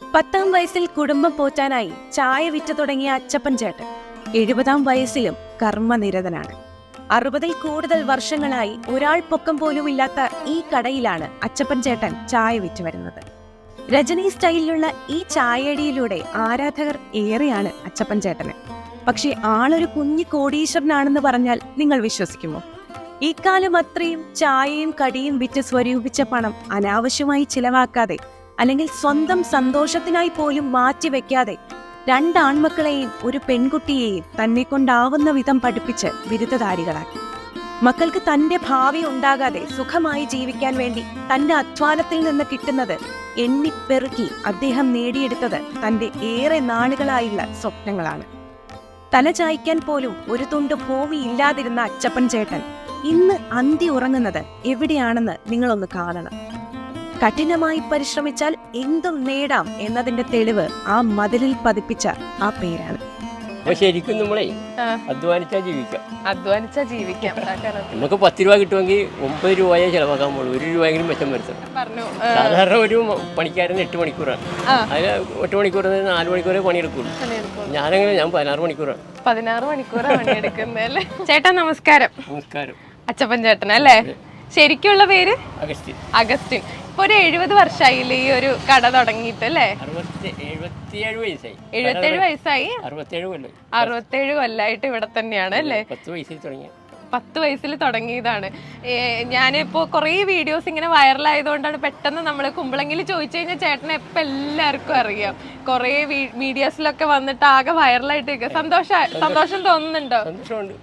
10ാം വയസ്സിൽ കുടുംബം പോറ്റാനായി ചായ വിറ്റ് തുടങ്ങിയ അച്ചപ്പൻ ചേട്ടൻ 70ാം വയസ്സിലും കർമ്മനിരതനാണ്. 60ൽ കൂടുതൽ വർഷങ്ങളായി ഒരാൾ പൊക്കം പോലും ഇല്ലാത്ത ഈ കടയിലാണ് അച്ചപ്പൻ ചേട്ടൻ ചായ വിറ്റ് വരുന്നത്. രജനി സ്റ്റൈലിലുള്ള ഈ ചായയടിയിലൂടെ ആരാധകർ ഏറെയാണ് അച്ചപ്പൻ ചേട്ടന്. പക്ഷേ ആളൊരു കുഞ്ഞു കോടീശ്വരനാണെന്ന് പറഞ്ഞാൽ നിങ്ങൾ വിശ്വസിക്കുമോ? ഇക്കാലം അത്രയും ചായയും കടിയും വിറ്റ് സ്വരൂപിച്ച പണം അനാവശ്യമായി ചിലവാക്കാതെ, അല്ലെങ്കിൽ സ്വന്തം സന്തോഷത്തിനായി പോലും മാറ്റിവെക്കാതെ 2 ആൺമക്കളെയും ഒരു പെൺകുട്ടിയെയും തന്നെ കൊണ്ടാവുന്ന വിധം പഠിപ്പിച്ച് ബിരുദധാരികളാക്കി. മക്കൾക്ക് തന്റെ ഭാവി ഉണ്ടാകാതെ സുഖമായി ജീവിക്കാൻ വേണ്ടി തന്റെ അധ്വാനത്തിൽ നിന്ന് കിട്ടുന്നത് എണ്ണിപ്പെറുക്കി അദ്ദേഹം നേടിയെടുത്തത് തന്റെ ഏറെ നാളുകളായുള്ള സ്വപ്നങ്ങളാണ്. തല ചായ്ക്കാൻ പോലും ഒരു തുണ്ട് ഭൂമി ഇല്ലാതിരുന്ന അച്ചപ്പൻ ചേട്ടൻ ഇന്ന് അന്തി ഉറങ്ങുന്നത് എവിടെയാണെന്ന് നിങ്ങളൊന്ന് കാണണം. കഠിനമായി പരിശ്രമിച്ചാൽ എന്തും നേടാം എന്നതിന്റെ തെളിവ് ആ മതിലിൽ പതിപ്പിച്ച ആ പേരാണ്. ശരിക്കും നമ്മളെ അധ്വാനിച്ചാ ജീവിക്കാം. നമുക്ക് 10 രൂപ കിട്ടുമെങ്കിൽ 9 രൂപയെ ചെലവാക്കാൻ പോകുള്ളൂ. 1 രൂപയെങ്കിലും മെച്ചം വരുത്തണം. സാധാരണ ഒരു പണിക്കാരൻ 8 മണിക്കൂറാണ്. അതിൽ 8 മണിക്കൂർ 4 മണിക്കൂറേ പണിയെടുക്കുള്ളൂ. ഞാൻ 16 മണിക്കൂറാണ്. 16 മണിക്കൂറാണ് പണിയെടുക്കുന്നല്ലേ? ചേട്ടാ നമസ്കാരം. നമസ്കാരം. അച്ചപ്പൻ ചേട്ടൻ അല്ലേ? ശരിക്കുള്ള പേര് അഗസ്റ്റിൻ. ഇപ്പൊ ഒരു 70 വർഷമായില്ലേ ഈ ഒരു കട തുടങ്ങിയിട്ട് അല്ലേ? 77 വയസ്സായി. 77 വയസ്സായി. 67 കൊല്ലായിട്ട് ഇവിടെ തന്നെയാണ് അല്ലേ? 10 വയസ്സിൽ തുടങ്ങിയ 10 വയസ്സിൽ തുടങ്ങിയതാണ്. ഞാനിപ്പോ കുറേ വീഡിയോസ് ഇങ്ങനെ വൈറലായതുകൊണ്ടാണ് പെട്ടെന്ന് നമ്മൾ കുമ്പളങ്ങിൽ ചോദിച്ചു കഴിഞ്ഞാൽ ചേട്ടനെ ഇപ്പം എല്ലാവർക്കും അറിയാം. കുറേ മീഡിയാസിലൊക്കെ വന്നിട്ട് ആകെ വൈറലായിട്ട് സന്തോഷം തോന്നുന്നുണ്ടോ? സന്തോഷമുണ്ട്.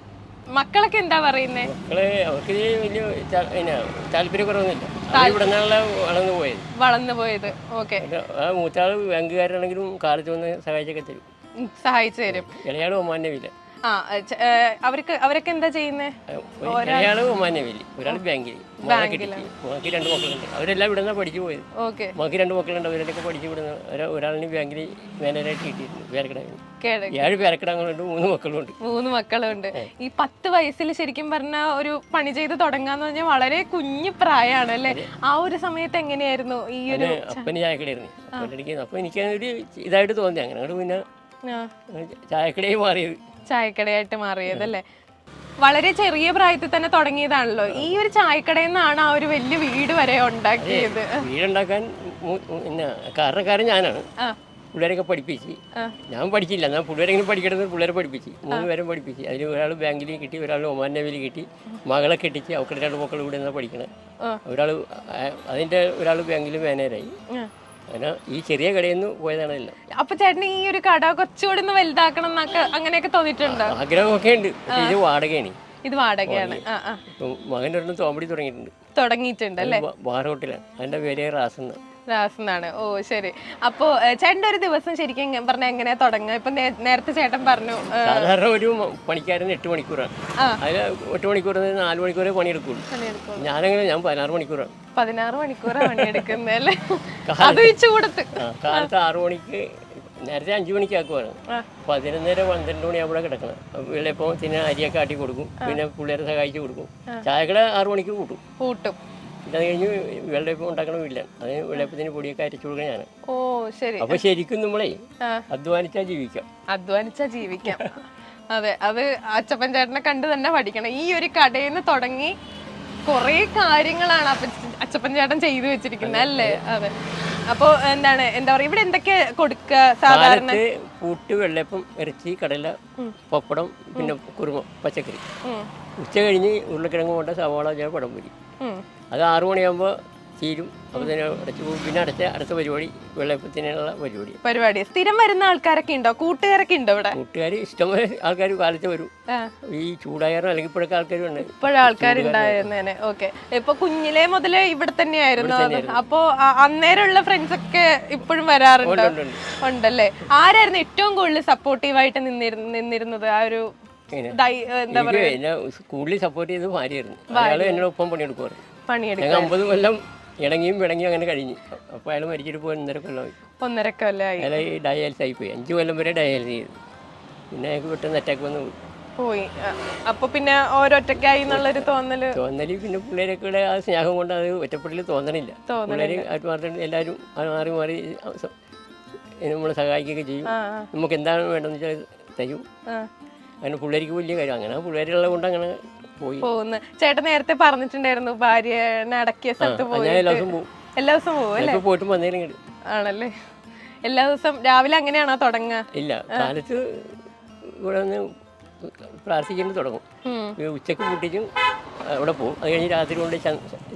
മക്കളൊക്കെ എന്താ പറയുന്നേ? മക്കളെ അവർക്ക് വലിയ താല്പര്യക്കുറവൊന്നുമില്ല. വളർന്നു പോയത്. ഓക്കെ. ആ മൂത്താള് ബാങ്കുകാരാണെങ്കിലും കാലത്ത് വന്ന് സഹായിച്ചൊക്കെ തരും. സഹായിച്ചു തരും. ഇളയാള് ഒമാന്യവില്ല. അവരൊക്കെ എന്താ ചെയ്യുന്നേ? ഒരാള് ഒമാന്യവില്ല, ഒരാൾ ബാങ്കിൽ. മകൾക്ക് 2 മക്കളുണ്ട്. അവരെല്ലാം ഇവിടെ നിന്നാണ് പഠിച്ചു പോയത്. മകൾക്ക് 2 മക്കളുണ്ട്. അവരൊക്കെ പഠിച്ചു വിടുന്ന ഒരാളിന് ബാങ്കിൽ മാനേജറായിട്ട് കിട്ടിയിരുന്നു. പേരക്കിടാങ്ങ് 7 പേരക്കിടാങ്ങളുണ്ട്. 3 മക്കളുണ്ട്. ഈ 10 വയസ്സിൽ ശരിക്കും പറഞ്ഞ ഒരു പണി ചെയ്ത് തുടങ്ങാന്ന് പറഞ്ഞാൽ വളരെ കുഞ്ഞു പ്രായമാണ് അല്ലേ? ആ ഒരു സമയത്ത് എങ്ങനെയായിരുന്നു ഈ ഒരു? അപ്പന് ചായക്കടയായിരുന്നു. അപ്പൊ എനിക്ക് ഒരു ഇതായിട്ട് തോന്നി. അങ്ങനെ പിന്നെ ചായക്കടയായിട്ട് മാറിയതല്ലേ? വളരെ ചെറിയ പ്രായത്തിൽ തന്നെ തുടങ്ങിയതാണല്ലോ. ഈ ഒരു ചായക്കടയിൽ നിന്നാണ് ആ ഒരു വലിയ വീട് വരെ ഉണ്ടാക്കിയത്. വീടുണ്ടാക്കാൻ കാരണക്കാരൻ ഞാനാണ്. പിള്ളേരൊക്കെ പഠിപ്പിച്ച്. ഞാൻ പഠിച്ചില്ല. ഞാൻ പിള്ളേരെങ്കിലും പഠിക്കണമെന്ന് പിള്ളേരെ പഠിപ്പിച്ച്. 3 പേരും പഠിപ്പിച്ച്. അതിന് ഒരാൾ ബാങ്കിൽ കിട്ടി, ഒരാൾ ഒമാൻ നേവിയിൽ കിട്ടി. മകളെ കെട്ടിച്ച്. അവർക്ക് 2 മക്കൾ ഇവിടെ നിന്നാണ് പഠിക്കണത്. ഒരാൾ ബാങ്കിൽ മാനേജറായി. അങ്ങനെ ഈ ചെറിയ കടയിൽ നിന്ന് പോയതാണല്ലോ. അപ്പൊ ചേട്ടന് ഈ ഒരു കട കുറച്ചുകൂടി ഒന്ന് വലുതാക്കണം എന്നൊക്കെ അങ്ങനെയൊക്കെ തോന്നിയിട്ടുണ്ടോ? ആഗ്രഹമൊക്കെ ഉണ്ട്. ഇത് വാടകയാണ്. ഇത് വാടകയാണ്. മകൻ്റെ ഒരെണ്ണം തോമ്പടി തുടങ്ങിയിട്ടുണ്ട് അല്ലേ? ബാർ ഹോട്ടലാണ്. അതിന്റെ പേര് റാസെന്നാണ്. ഓ ശരി. അപ്പോ ചേട്ടൻ്റെ ഒരു ദിവസം ശരിക്കും പറഞ്ഞ എങ്ങനെയാ തുടങ്ങുക? ഇപ്പൊ നേരത്തെ ചേട്ടൻ പറഞ്ഞു സാധാരണ ഒരു പണിക്കാരൻ 8 മണിക്കൂറാണ്. അതിൽ 8 മണിക്കൂർ 4 മണിക്കൂറേ പണിയെടുക്കുള്ളൂ. ഞാൻ 16 മണിക്കൂറാണ്. 16 മണിക്കൂറാണ് പണിയെടുക്കുന്നല്ലേ? അത് ചൂടത്ത് കാലത്ത് 6 മണിക്ക്, നേരത്തെ 5 മണിക്ക് ആക്കുവാണ്. 11:30 12 മണിയാകുമ്പോഴാണ് കിടക്കണം. വെള്ളയപ്പത്തിന് അരിയൊക്കെ ആട്ടി കൊടുക്കും. പിന്നെ പിള്ളേരെ സഹായിച്ചു കൊടുക്കും. ചായക്കട 6 മണിക്ക് കൂട്ടും. അത് കഴിഞ്ഞ് വെള്ളയപ്പം ഉണ്ടാക്കണമില്ല. അതിന് വെള്ളയപ്പത്തിന് പൊടിയൊക്കെ അരച്ചു കൊടുക്കണം ഞാൻ. ഓ ശരി. അപ്പൊ ശരിക്കും നമ്മളെ അധ്വാനിച്ചാ ജീവിക്കാം. അതെ, അത് അച്ചപ്പൻ ചേട്ടനെ കണ്ട് തന്നെ പഠിക്കണം. ഈ ഒരു കടയിൽ നിന്ന് തുടങ്ങി കുറെ കാര്യങ്ങളാണ് അച്ചപ്പൻ ചേട്ടൻ ചെയ്തു വെച്ചിരിക്കുന്നത് അല്ലേ? അതെ. അപ്പൊ എന്താ പറയാ, ഇവിടെ എന്തൊക്കെ കൊടുക്കുക സാധാരണ? പൂട്ട്, വെള്ളയപ്പം, ഇറച്ചി, കടല, പപ്പടം, പിന്നെ കുറുമ, പച്ചക്കറി. ഉച്ച കഴിഞ്ഞ് ഉരുളക്കിഴങ്ങ് കൊണ്ട് സവാള, പഴംപൊരി. അത് 6 മണിയാകുമ്പോൾ തീരും. അപ്പോൾ തന്നെ അടച്ചു പോകും. പിന്നെ അടുത്ത പരിപാടി വെള്ളയപ്പത്തിനുള്ള പരിപാടി. സ്ഥിരം വരുന്ന ആൾക്കാരൊക്കെ ഉണ്ടോ? കൂട്ടുകാരൊക്കെ ഉണ്ടോ ഇവിടെ? കൂട്ടുകാർ ഇഷ്ടംപോലെ ആൾക്കാർ കാലത്ത് വരും. ഈ ചൂടായാലും അല്ലെങ്കിൽ ഇപ്പോഴൊക്കെ ആൾക്കാരുണ്ട്. ഇപ്പോഴും ആൾക്കാരുണ്ടായിരുന്നേനെ. ഓക്കെ. ഇപ്പൊ കുഞ്ഞിലേ മുതലേ ഇവിടെ തന്നെയായിരുന്നു. അപ്പോ അന്നേരമുള്ള ഫ്രണ്ട്സ് ഒക്കെ ഇപ്പോഴും വരാറുണ്ടോ? ഉണ്ടല്ലേ? ആരായിരുന്നു ഏറ്റവും കൂടുതൽ സപ്പോർട്ടീവായിട്ട് നിന്നിരുന്നത്? ആ ഒരു എന്താ പറയാ, സ്കൂളിൽ സപ്പോർട്ട് ചെയ്ത് ഭാര്യയായിരുന്നു. അയാൾ എന്നോടൊപ്പം പണിയെടുക്കുമായിരുന്നു. 50 കൊല്ലം ഇണങ്ങിയും വിളങ്ങിയും അങ്ങനെ കഴിഞ്ഞു. അപ്പോൾ അയാൾ മരിച്ചിട്ട് പോയി 1.5 കൊല്ലമായി. അയാൾ ഡയാലിസിസ് ആയിപ്പോയി. 5 കൊല്ലം വരെ ഡയാലിസിസ് ചെയ്തു. പിന്നെ അയാൾക്ക് പെട്ടെന്ന് അറ്റാക്ക് വന്ന് പോയി. അപ്പൊ പിന്നെ ഓരോറ്റക്കായി എന്നുള്ളൊരു തോന്നല്. പിന്നെ പിള്ളേരൊക്കെ ആ സ്നേഹം കൊണ്ട് അത് ഒറ്റപ്പെടൽ തോന്നണില്ല. പിള്ളേർ ആത്മാർത്ഥം എല്ലാവരും മാറി നമ്മളെ സഹായിക്കുകയൊക്കെ ചെയ്യും. നമുക്ക് എന്താണ് വേണ്ടതെന്ന് വെച്ചാൽ തരും. അങ്ങനെ പിള്ളേർക്ക് വലിയ കാര്യം, അങ്ങനെ പിള്ളേരുള്ളത് കൊണ്ട് അങ്ങനെ പോയി പോകുന്നു. ചേട്ടൻ നേരത്തെ പറഞ്ഞിട്ടുണ്ടായിരുന്നു ഭാര്യനെ അടക്കിയ സ്ഥലത്ത് പോയി. ഞാൻ എല്ലാ ദിവസവും പോകും. എല്ലാ ദിവസവും പോകും അല്ലേ? പോയിട്ടും വന്നേരം കിട്ടും. ആണല്ലേ? എല്ലാ ദിവസം രാവിലെ അങ്ങനെയാണോ തുടങ്ങുക? ഇല്ല, കാലത്ത് ഇവിടെ ഒന്ന് പ്രാർത്ഥിക്കേണ്ടി തുടങ്ങും. ഉച്ചക്ക് കൂട്ടിച്ചും അവിടെ പോകും. അത് കഴിഞ്ഞ് രാത്രി കൊണ്ട്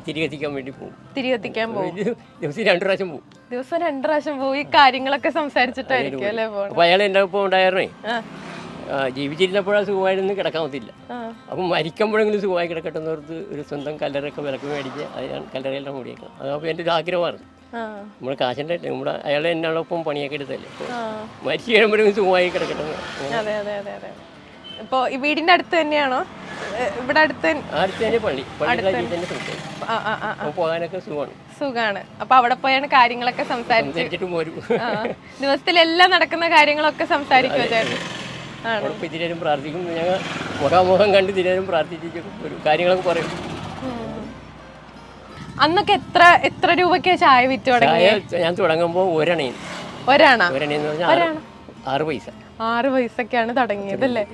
തിരികെ എത്തിക്കാൻ വേണ്ടി പോകും. തിരികെ എത്തിക്കാൻ പോകും. ദിവസം 2 പ്രാവശ്യം പോകും. ദിവസം 2 പ്രാവശ്യം പോയി കാര്യങ്ങളൊക്കെ സംസാരിച്ചിട്ടായിരിക്കും അല്ലേ പോകുന്നത്? അപ്പോൾ അയാൾ എൻ്റെ ഒപ്പം ഉണ്ടായിരുന്നേ. ജീവിച്ചിരുന്നപ്പോഴാണ് സുഖമായിരുന്നു കിടക്കാൻ പറ്റില്ല. അപ്പം മരിക്കുമ്പോഴെങ്കിലും സുഖമായി കിടക്കട്ടെ എന്നോർത്ത് ഒരു സ്വന്തം കല്ലറയൊക്കെ വിലക്ക് മേടിച്ച് അതിനാണ് കല്ലറയെല്ലാം മൂടിയേക്കണം. അതപ്പോൾ എൻ്റെ ഒരു ആഗ്രഹമായിരുന്നു. നമ്മൾ കാശിൻ്റെ നമ്മുടെ അയാളെ എന്നോടൊപ്പം പണിയൊക്കെ എടുത്തല്ലേ, മരിച്ചു കഴിയുമ്പോഴെങ്കിലും സുഖമായി കിടക്കട്ടെ. അതെ അതെ അതെ അതെ. ഇപ്പോൾ ഈ വീടിൻ്റെ അടുത്ത് തന്നെയാണോ? ഇവിടെ അടുത്ത് തന്നെ പള്ളി തന്നെ പോകാനൊക്കെ സുഖമാണ്. സുഖമാണ്. അപ്പൊ അവിടെ പോയാണ് കാര്യങ്ങളൊക്കെ സംസാരിച്ചിട്ട് പോരും. ദിവസത്തിലെല്ലാം നടക്കുന്ന കാര്യങ്ങളൊക്കെ സംസാരിക്കുമോ ചേട്ടൻ? ഇതിനും പ്രാർത്ഥിക്കും. ഞങ്ങൾ മുഖാമുഖം കണ്ട് ഇതിനും പ്രാർത്ഥിച്ചു ഒരു കാര്യങ്ങളൊക്കെ പറയും. അന്നൊക്കെ എത്ര രൂപയ്ക്കാ ചായ വിറ്റ് തുടങ്ങി? ഞാൻ തുടങ്ങുമ്പോൾ ഒരണേന്ന് പറഞ്ഞാൽ 6 പൈസ. 6 പൈസക്കാണ് തുടങ്ങിയത് അല്ലേ?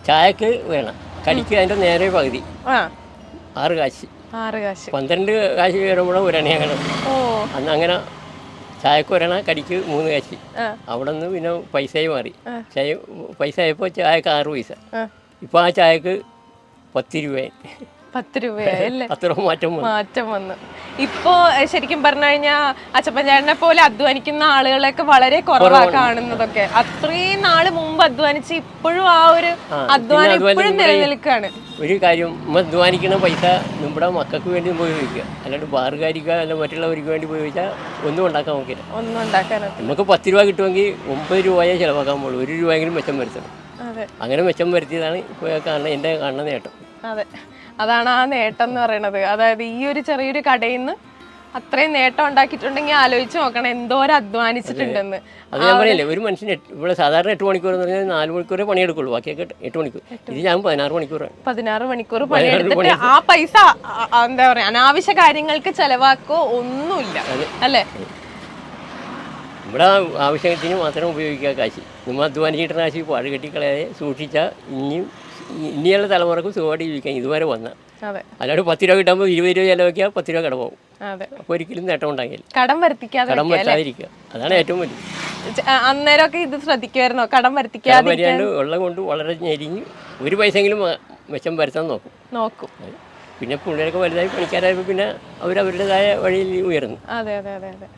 ചായക്ക് വേണം, കടിക്ക് അതിന്റെ നേരെ പകുതി 6 കാശ്. 12 കാശ് കയറുമ്പോഴും ഒരണയാണ്. അന്ന് അങ്ങനെ ചായക്ക് ഒരണ, കടിക്ക് 3 കാശ്. അവിടെ നിന്ന് പിന്നെ പൈസയായി മാറി. പൈസ ആയപ്പോൾ ചായക്ക് 6 പൈസ. ഇപ്പോൾ ആ ചായക്ക് 10 രൂപയായി. 10 രൂപയായല്ലേ? അത്ര മാറ്റം വന്നു. ഇപ്പോ ശരിക്കും പറഞ്ഞു കഴിഞ്ഞാൽ അച്ചപ്പൻ ചേട്ടനെ പോലെ അധ്വാനിക്കുന്ന ആളുകളൊക്കെ വളരെ കുറവാണ് കാണുന്നതൊക്കെ. അത്രയും നാള് മുമ്പ് അധ്വാനിച്ച് ഇപ്പോഴും ആ ഒരു അധ്വാനം ഇപ്പോഴും നിലനിൽക്കാണ്. ഒരു കാര്യം, അധ്വാനിക്കുന്ന പൈസ നമ്മുടെ മക്കൾക്ക് വേണ്ടി ഉപയോഗിക്കുക, അല്ലാണ്ട് ബാറുകാരിക്കുക അല്ല മറ്റുള്ളവർക്ക് വേണ്ടി ഉപയോഗിച്ചാൽ ഒന്നും ഉണ്ടാക്കാൻ നോക്കില്ല. നമുക്ക് 10 രൂപ കിട്ടുമെങ്കിൽ 9 രൂപയെ ചിലവാക്കാൻ പോകുള്ളൂ. 1 രൂപയെങ്കിലും മെച്ചം വരുത്തണം. അങ്ങനെ മെച്ചം വരുത്തിയതാണ് ഇപ്പോൾ എൻ്റെ കാണുന്ന നേട്ടം. അതെ, അതാണ് ആ നേട്ടം എന്ന് പറയുന്നത്. അതായത് ഈ ഒരു ചെറിയൊരു കടയിൽ നിന്ന് അത്രയും നേട്ടം ഉണ്ടാക്കിയിട്ടുണ്ടെങ്കിൽ ആലോചിച്ച് നോക്കണം എന്തോരം അധ്വാനിച്ചിട്ടുണ്ടെന്ന്. അത് ഞാൻ പറയില്ലേ, ഒരു മനുഷ്യന് ഇവിടെ സാധാരണ 8 മണിക്കൂർ എന്ന് പറഞ്ഞാൽ 4 മണിക്കൂറേ പണിയെടുക്കുള്ളൂ, ബാക്കിയൊക്കെ 8 മണിക്കൂർ. ഇത് ഞാൻ 16 മണിക്കൂറാണ്. 16 മണിക്കൂർ പണിയെടുത്തിട്ട് ആ പൈസ എന്താ പറയാ അനാവശ്യ കാര്യങ്ങൾക്ക് ചെലവാക്കോ ഒന്നുമില്ല അല്ലേ? നമ്മുടെ ആവശ്യത്തിന് മാത്രം ഉപയോഗിക്കുക കാശ്. നമ്മൾ അധ്വാനിച്ചിട്ട് കാശ് പാട് കെട്ടിക്കളയാതെ സൂക്ഷിച്ചാൽ ഇനിയുള്ള തലമുറക്ക് സുഖമായിട്ട് ജീവിക്കാൻ ഇതുവരെ വന്ന. അല്ലാണ്ട് 10 രൂപ കിട്ടുമ്പോൾ 20 രൂപ ചിലവാക്കിയാൽ 10 രൂപ കടം പോകും. അപ്പോൾ ഒരിക്കലും നേട്ടം ഉണ്ടാകില്ല. കടം വരുത്താതിരിക്കുക, അതാണ് ഏറ്റവും വലിയ. അന്നേരമൊക്കെ ഇത് ശ്രദ്ധിക്കുമായിരുന്നോ? കടം വരുത്താണ്ട് ഉള്ളത് കൊണ്ട് വളരെ ഞെരിഞ്ഞ് 1 പൈസയെങ്കിലും മെച്ചം വരുത്താൻ നോക്കും. പിന്നെ പിള്ളേരൊക്കെ വലുതായി പണിക്കാരായപ്പോൾ പിന്നെ അവരവരുടേതായ വഴിയിൽ ഉയർന്നു. അതെ അതെ അതെ അതെ.